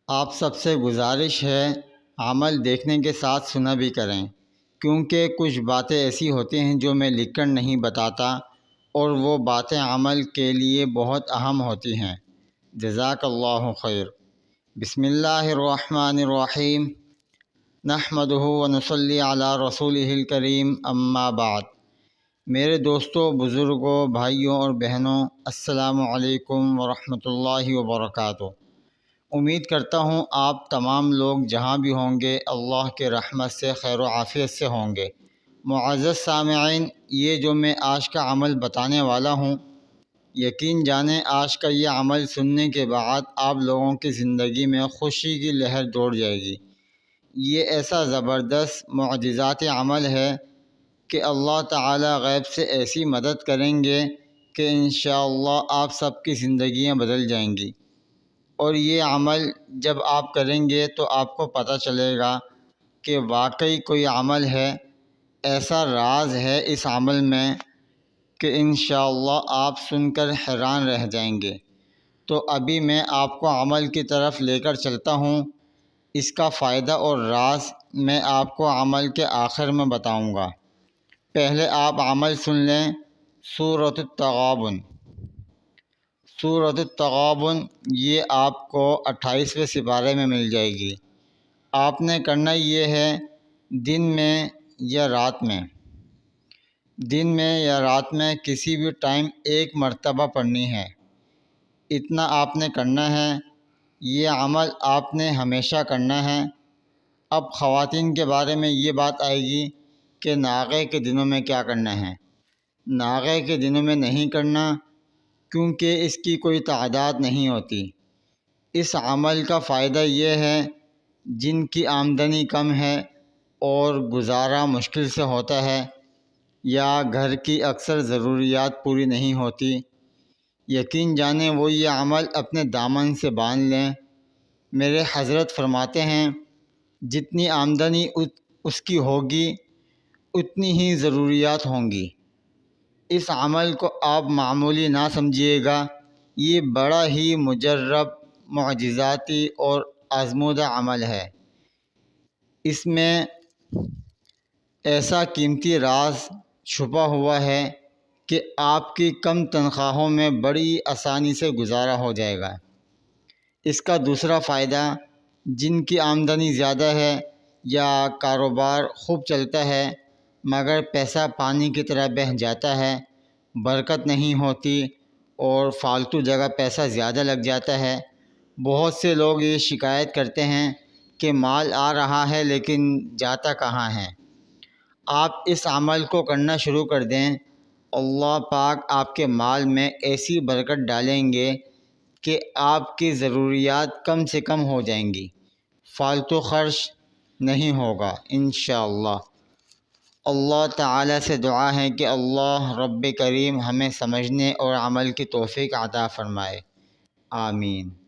آپ سب سے گزارش ہے عمل دیکھنے کے ساتھ سنا بھی کریں، کیونکہ کچھ باتیں ایسی ہوتی ہیں جو میں لکھ کر نہیں بتاتا اور وہ باتیں عمل کے لیے بہت اہم ہوتی ہیں۔ جزاک اللہ خیر۔ بسم اللہ الرحمن الرحیم۔ نحمدہ ونصلی علی رسولہ الکریم، اما بعد۔ میرے دوستوں، بزرگوں، بھائیوں اور بہنوں، السلام علیکم ورحمۃ اللہ وبرکاتہ۔ امید کرتا ہوں آپ تمام لوگ جہاں بھی ہوں گے اللہ کے رحمت سے خیر و عافیت سے ہوں گے۔ معزز سامعین، یہ جو میں آج کا عمل بتانے والا ہوں، یقین جانیں آج کا یہ عمل سننے کے بعد آپ لوگوں کی زندگی میں خوشی کی لہر دوڑ جائے گی۔ یہ ایسا زبردست معجزاتی عمل ہے کہ اللہ تعالی غیب سے ایسی مدد کریں گے کہ انشاءاللہ آپ سب کی زندگیاں بدل جائیں گی۔ اور یہ عمل جب آپ کریں گے تو آپ کو پتہ چلے گا کہ واقعی کوئی عمل ہے، ایسا راز ہے اس عمل میں کہ انشاءاللہ آپ سن کر حیران رہ جائیں گے۔ تو ابھی میں آپ کو عمل کی طرف لے کر چلتا ہوں۔ اس کا فائدہ اور راز میں آپ کو عمل کے آخر میں بتاؤں گا۔ پہلے آپ عمل سن لیں۔ سورۃ التغابن۔ سورۃ التغابن یہ آپ کو 28ویں سپارے میں مل جائے گی۔ آپ نے کرنا یہ ہے، دن میں یا رات میں کسی بھی ٹائم ایک مرتبہ پڑھنی ہے۔ اتنا آپ نے کرنا ہے۔ یہ عمل آپ نے ہمیشہ کرنا ہے۔ اب خواتین کے بارے میں یہ بات آئے گی کہ ناغے کے دنوں میں کیا کرنا ہے۔ ناغے کے دنوں میں نہیں کرنا، کیونکہ اس کی کوئی تعداد نہیں ہوتی۔ اس عمل کا فائدہ یہ ہے، جن کی آمدنی کم ہے اور گزارا مشکل سے ہوتا ہے، یا گھر کی اکثر ضروریات پوری نہیں ہوتی، یقین جانیں وہ یہ عمل اپنے دامن سے باندھ لیں۔ میرے حضرت فرماتے ہیں، جتنی آمدنی اس کی ہوگی اتنی ہی ضروریات ہوں گی۔ اس عمل کو آپ معمولی نہ سمجھیے گا، یہ بڑا ہی مجرب، معجزاتی اور آزمودہ عمل ہے۔ اس میں ایسا قیمتی راز چھپا ہوا ہے کہ آپ کی کم تنخواہوں میں بڑی آسانی سے گزارا ہو جائے گا۔ اس کا دوسرا فائدہ، جن کی آمدنی زیادہ ہے یا کاروبار خوب چلتا ہے مگر پیسہ پانی کی طرح بہہ جاتا ہے، برکت نہیں ہوتی اور فالتو جگہ پیسہ زیادہ لگ جاتا ہے۔ بہت سے لوگ یہ شکایت کرتے ہیں کہ مال آ رہا ہے لیکن جاتا کہاں ہے۔ آپ اس عمل کو کرنا شروع کر دیں، اللہ پاک آپ کے مال میں ایسی برکت ڈالیں گے کہ آپ کی ضروریات کم سے کم ہو جائیں گی، فالتو خرچ نہیں ہوگا انشاءاللہ۔ اللہ تعالی سے دعا ہے کہ اللہ رب کریم ہمیں سمجھنے اور عمل کی توفیق عطا فرمائے، آمین۔